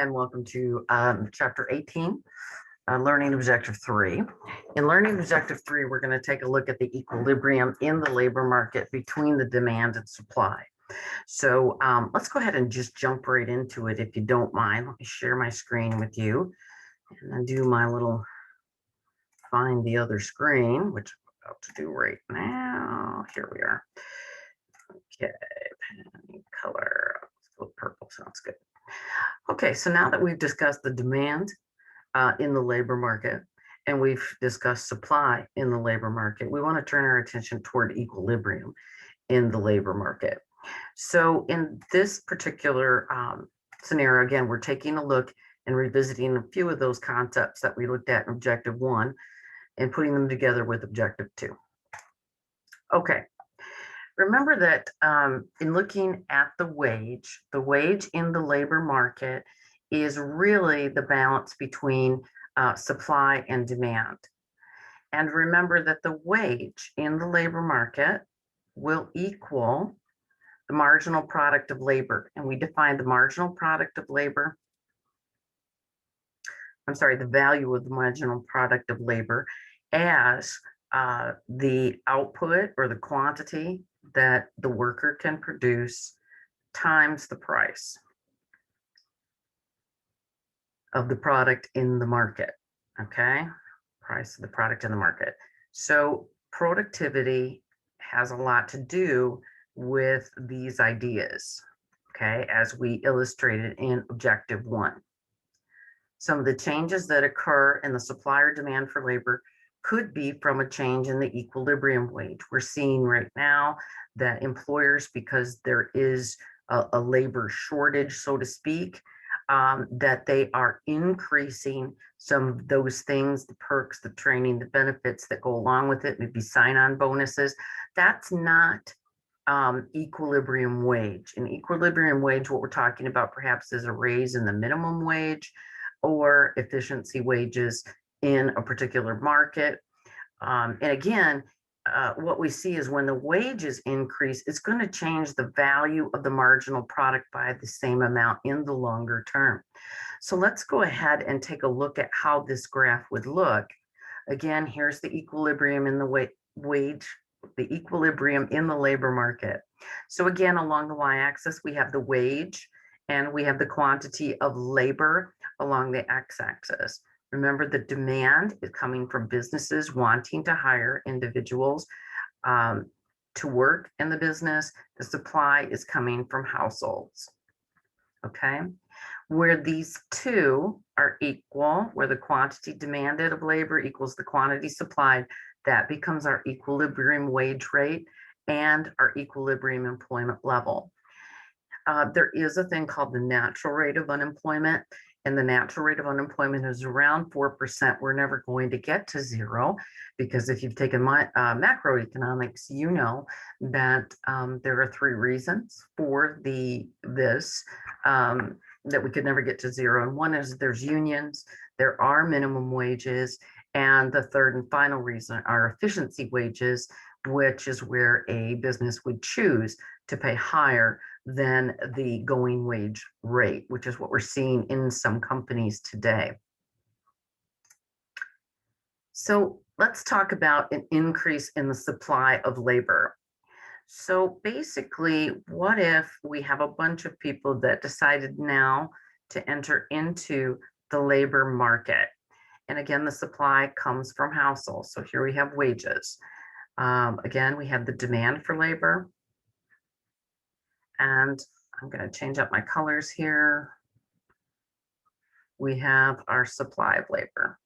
and welcome to Chapter 18, Learning Objective 3. In Learning Objective 3, we're going to take a look at the equilibrium in the labor market between the demand and supply. So let's go ahead and just jump right into it if you don't mind. Let me share my screen with you and then do my little find the other screen, which I'm about to do right now. Here we are. Okay, pen color. Let's go purple, sounds good. Okay, so now that we've discussed the demand in the labor market and we've discussed supply in the labor market, we want to turn our attention toward equilibrium in the labor market. So in this particular scenario, again, we're taking a look and revisiting a few of those concepts that we looked at in Objective 1 and putting them together with Objective 2. Okay. Remember that in looking at the wage in the labor market is really the balance between supply and demand. And remember that the wage in the labor market will equal the marginal product of labor. And we define the marginal product of labor, the value of the marginal product of labor as the output or the quantity that the worker can produce times the price of the product in the market, okay? Price of the product in the market. So productivity has a lot to do with these ideas, okay, as we illustrated in Objective 1. Some of the changes that occur in the supply or demand for labor could be from a change in the equilibrium wage. We're seeing right now that employers, because there is a labor shortage, so to speak, that they are increasing some of those things, the perks, the training, the benefits that go along with it, maybe sign-on bonuses. That's not equilibrium wage. In equilibrium wage, what we're talking about perhaps is a raise in the minimum wage or efficiency wages in a particular market. And again, what we see is when the wages increase, it's going to change the value of the marginal product by the same amount in the longer term. So let's go ahead and take a look at how this graph would look. Again, here's the equilibrium in the wage, the equilibrium in the labor market. So again, along the y-axis, we have the wage and we have the quantity of labor along the x-axis. Remember, the demand is coming from businesses wanting to hire individuals to work in the business. The supply is coming from households, okay? Where these two are equal, where the quantity demanded of labor equals the quantity supplied, that becomes our equilibrium wage rate and our equilibrium employment level. There is a thing called the natural rate of unemployment. And the natural rate of unemployment is around 4%. We're never going to get to zero because if you've taken my macroeconomics, you know that there are three reasons for this that we could never get to zero. And one is there's unions, there are minimum wages, and the third and final reason are efficiency wages, which is where a business would choose to pay higher than the going wage rate, which is what we're seeing in some companies today. So let's talk about an increase in the supply of labor. So basically, what if we have a bunch of people that decided now to enter into the labor market? And again, the supply comes from households. So here we have wages. Again, we have the demand for labor. And I'm going to change up my colors here. We have our supply of labor.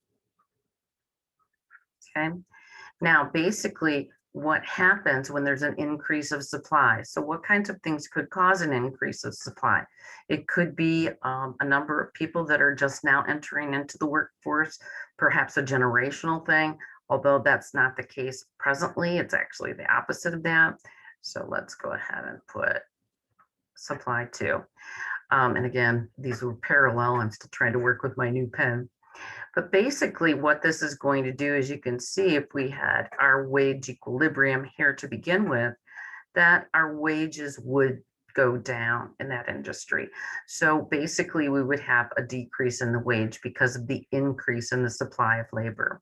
Okay. Now, basically, what happens when there's an increase of supply? So what kinds of things could cause an increase of supply? It could be a number of people that are just now entering into the workforce, perhaps a generational thing, although that's not the case presently. It's actually the opposite of that. So let's go ahead and put supply too. And again, these were parallel. I'm still trying to work with my new pen. But basically what this is going to do is you can see if we had our wage equilibrium here to begin with, that our wages would go down in that industry. So basically, we would have a decrease in the wage because of the increase in the supply of labor.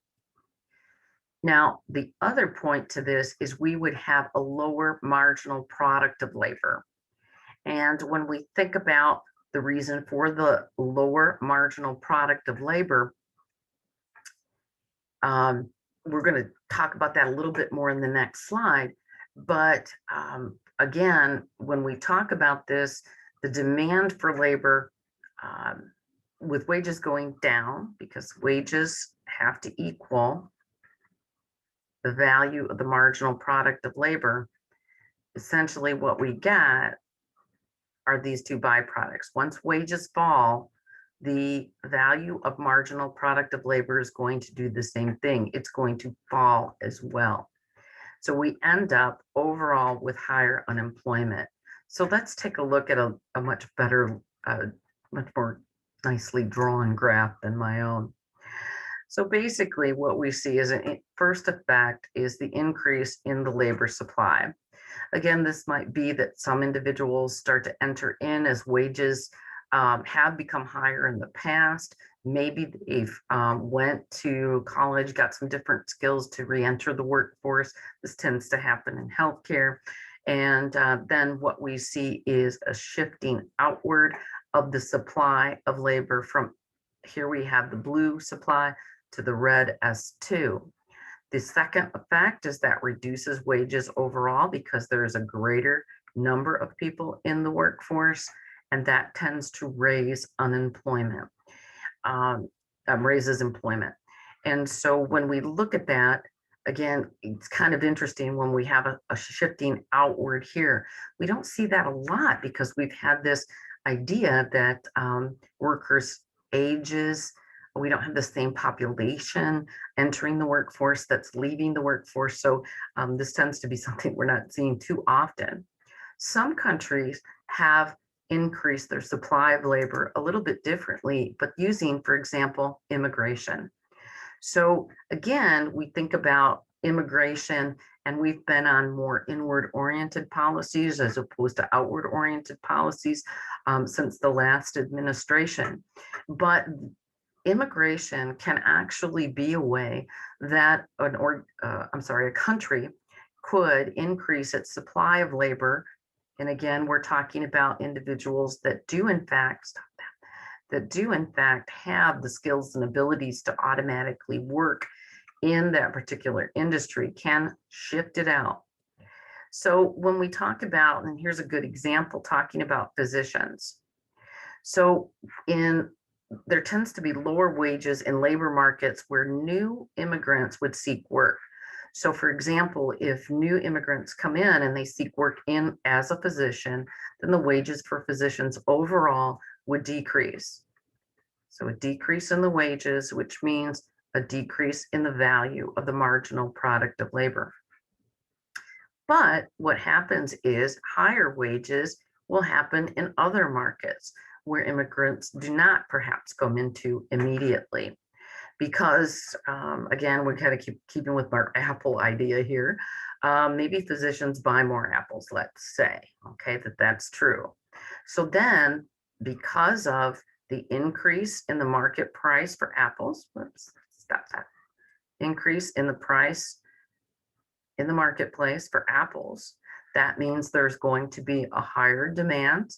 Now, the other point to this is we would have a lower marginal product of labor. And when we think about the reason for the lower marginal product of labor, we're going to talk about that a little bit more in the next slide. But again, when we talk about this, the demand for labor with wages going down, because wages have to equal the value of the marginal product of labor, essentially what we get are these two byproducts. Once wages fall, the value of marginal product of labor is going to do the same thing. It's going to fall as well. So we end up overall with higher unemployment. So let's take a look at a much better, much more nicely drawn graph than my own. So basically what we see is a first effect is the increase in the labor supply. Again, this might be that some individuals start to enter in as wages have become higher in the past. Maybe they've went to college, got some different skills to re-enter the workforce. This tends to happen in healthcare. And then what we see is a shifting outward of the supply of labor from here we have the blue supply to the red S2. The second effect is that reduces wages overall because there is a greater number of people in the workforce, and that tends to raise unemployment, raises employment. And so when we look at that, again, it's kind of interesting when we have a shifting outward here. We don't see that a lot because we've had this idea that workers' ages, we don't have the same population entering the workforce that's leaving the workforce. So this tends to be something we're not seeing too often. Some countries have increased their supply of labor a little bit differently, but using, for example, immigration. So again, we think about immigration and we've been on more inward oriented policies as opposed to outward oriented policies since the last administration. But immigration can actually be a way that a country could increase its supply of labor. And again, we're talking about individuals that do in fact have the skills and abilities to automatically work in that particular industry, can shift it out. So when we talk about, and here's a good example, talking about physicians. So there tends to be lower wages in labor markets where new immigrants would seek work. So for example, if new immigrants come in and they seek work in as a physician, then the wages for physicians overall would decrease. So a decrease in the wages, which means a decrease in the value of the marginal product of labor. But what happens is higher wages will happen in other markets where immigrants do not perhaps come into immediately. Because again, we kind of keep keeping with our apple idea here. Maybe physicians buy more apples, let's say, okay, that's true. So then because of the increase in the market price for apples, increase in the price in the marketplace for apples, that means there's going to be a higher demand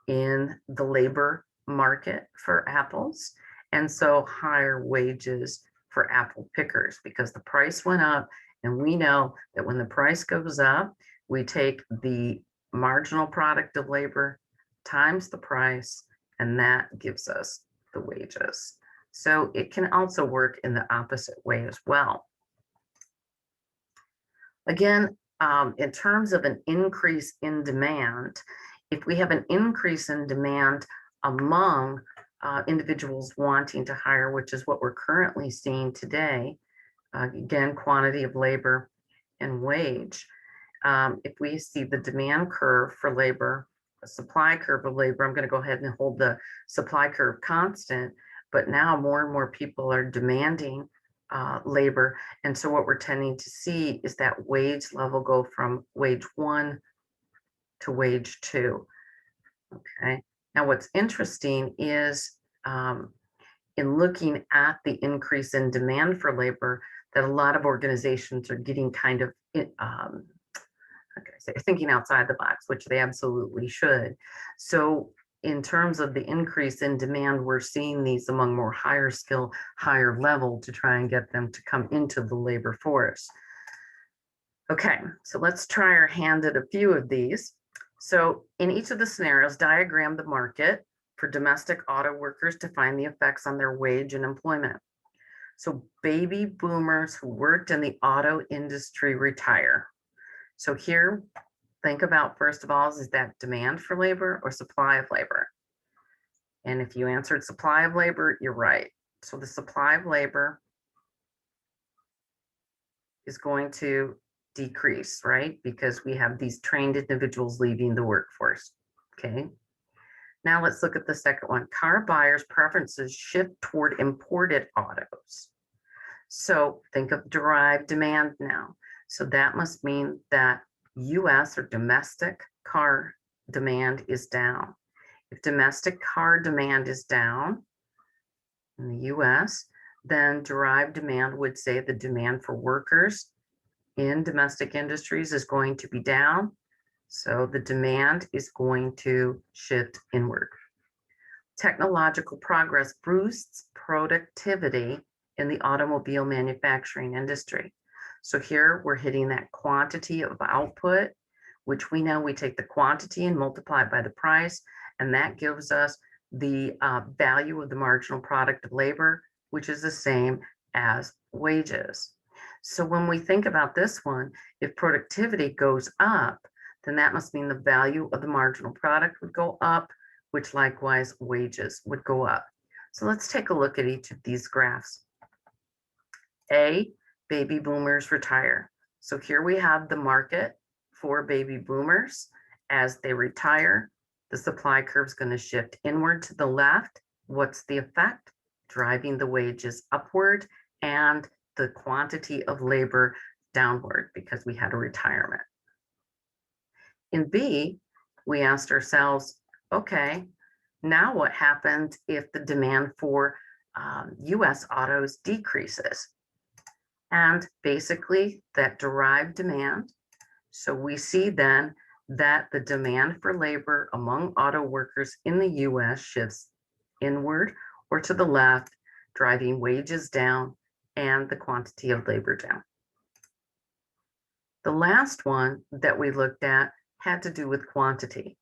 in the labor market for apples. And so higher wages for apple pickers because the price went up. And we know that when the price goes up, we take the marginal product of labor times the price, and that gives us the wages. So it can also work in the opposite way as well. Again, in terms of an increase in demand, if we have an increase in demand among individuals wanting to hire, which is what we're currently seeing today, again, quantity of labor and wage. If we see the demand curve for labor, the supply curve of labor, I'm going to go ahead and hold the supply curve constant, but now more and more people are demanding labor. And so what we're tending to see is that wage level go from wage 1 to wage 2. Okay. Now, what's interesting is in looking at the increase in demand for labor, that a lot of organizations are getting kind of thinking outside the box, which they absolutely should. So in terms of the increase in demand, we're seeing these among more higher skill, higher level to try and get them to come into the labor force. Okay, so let's try our hand at a few of these. So in each of the scenarios, diagram the market for domestic auto workers to find the effects on their wage and employment. So baby boomers who worked in the auto industry retire. So here, think about, first of all, is that demand for labor or supply of labor? And if you answered supply of labor, you're right. So the supply of labor is going to decrease, right? Because we have these trained individuals leaving the workforce, okay? Now let's look at the second one. Car buyers' preferences shift toward imported autos. So think of derived demand now. So that must mean that US or domestic car demand is down. If domestic car demand is down in the US, then derived demand would say the demand for workers in domestic industries is going to be down. So the demand is going to shift inward. Technological progress boosts productivity in the automobile manufacturing industry. So here we're hitting that quantity of output, which we know we take the quantity and multiply it by the price, and that gives us the value of the marginal product of labor, which is the same as wages. So when we think about this one, if productivity goes up, then that must mean the value of the marginal product would go up, which likewise wages would go up. So let's take a look at each of these graphs. A, baby boomers retire. So here we have the market for baby boomers. As they retire, the supply curve is going to shift inward to the left. What's the effect? Driving the wages upward and the quantity of labor downward because we had a retirement. In B, we asked ourselves, okay, now what happens if the demand for US autos decreases? And basically that derived demand. So we see then that the demand for labor among auto workers in the US shifts inward or to the left, driving wages down and the quantity of labor down. The last one that we looked at had to do with quantity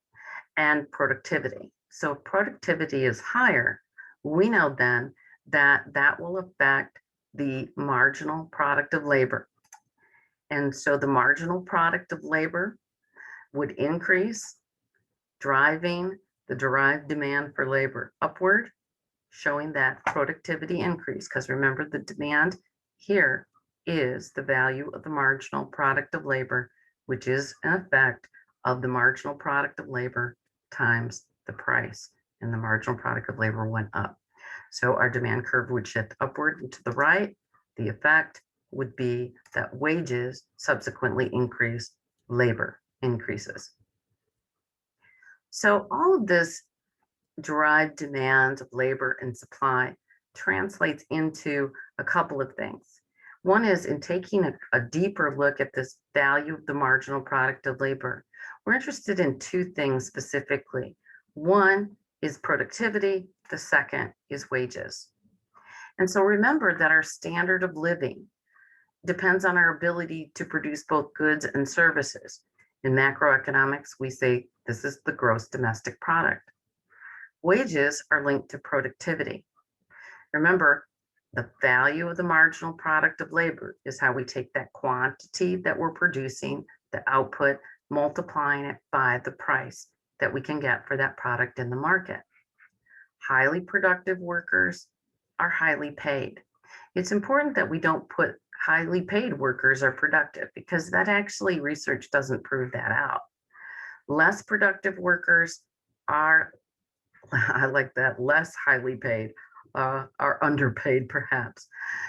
and productivity. So if productivity is higher, we know then that that will affect the marginal product of labor. And so the marginal product of labor would increase, driving the derived demand for labor upward, showing that productivity increase. Because remember, the demand here is the value of the marginal product of labor, which is an effect of the marginal product of labor times the price. And the marginal product of labor went up. So our demand curve would shift upward and to the right. The effect would be that wages subsequently increase, labor increases. So all of this derived demand of labor and supply translates into a couple of things. One is in taking a deeper look at this value of the marginal product of labor, we're interested in two things specifically. One is productivity, the second is wages. And so remember that our standard of living depends on our ability to produce both goods and services. In macroeconomics, we say this is the gross domestic product. Wages are linked to productivity. Remember, the value of the marginal product of labor is how we take that quantity that we're producing, the output, multiplying it by the price that we can get for that product in the market. Highly productive workers are highly paid. It's important that we don't put highly paid workers are productive because that actually research doesn't prove that out. Less productive workers are, I like that, less highly paid, are underpaid perhaps.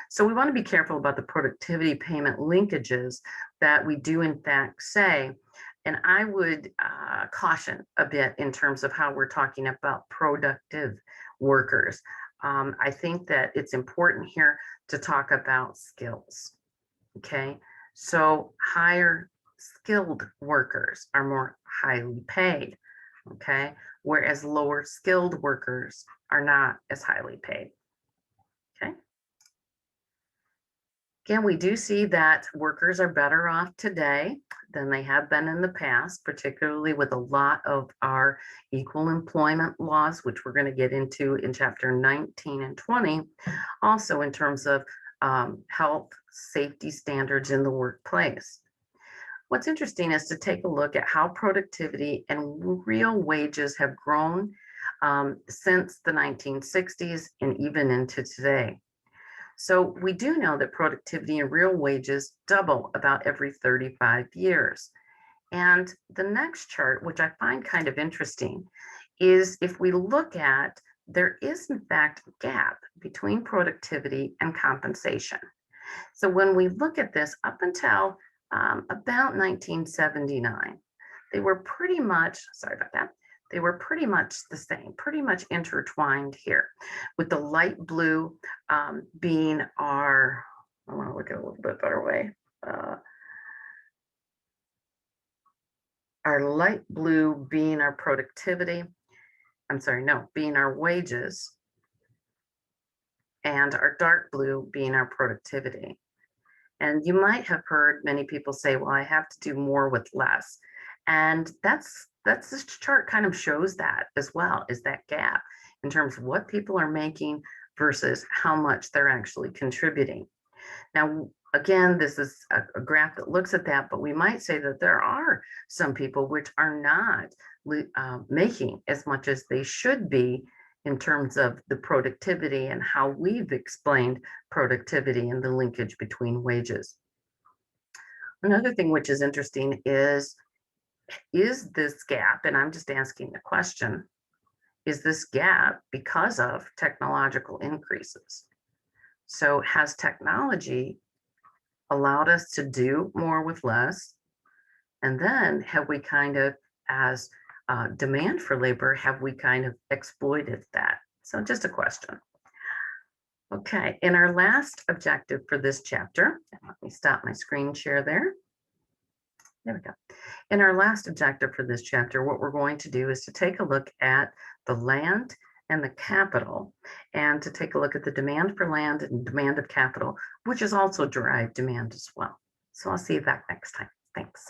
So we want to be careful about the productivity payment linkages that we do in fact say And I would caution a bit in terms of how we're talking about productive workers. I think that it's important here to talk about skills. Okay, so higher skilled workers are more highly paid. Okay, whereas lower skilled workers are not as highly paid. Okay. Again, we do see that workers are better off today than they have been in the past, particularly with a lot of our equal employment laws, which we're going to get into in chapter 19 and 20. Also in terms of health, safety standards in the workplace. What's interesting is to take a look at how productivity and real wages have grown since the 1960s and even into today. So we do know that productivity and real wages double about every 35 years. And the next chart, which I find kind of interesting, is if we look at, there is in fact a gap between productivity and compensation. So when we look at this up until about 1979, they were pretty much, sorry about that, they were pretty much the same, pretty much intertwined here, with the light blue being our, I want to look at it a little bit better way. Our light blue being our productivity, I'm sorry, no, being our wages, and our dark blue being our productivity. And you might have heard many people say, well, I have to do more with less. And that's this chart kind of shows that as well, is that gap in terms of what people are making versus how much they're actually contributing. Now, again, this is a graph that looks at that, but we might say that there are some people which are not making as much as they should be in terms of the productivity and how we've explained productivity and the linkage between wages. Another thing which is interesting is this gap, and I'm just asking the question, is this gap because of technological increases? So has technology allowed us to do more with less? And then have we kind of, as demand for labor, have we kind of exploited that? So just a question. Okay, in our last objective for this chapter, let me stop my screen share there. There we go. In our last objective for this chapter, what we're going to do is to take a look at the land and the capital, and to take a look at the demand for land and demand of capital, which is also derived demand as well. So I'll see you back next time. Thanks.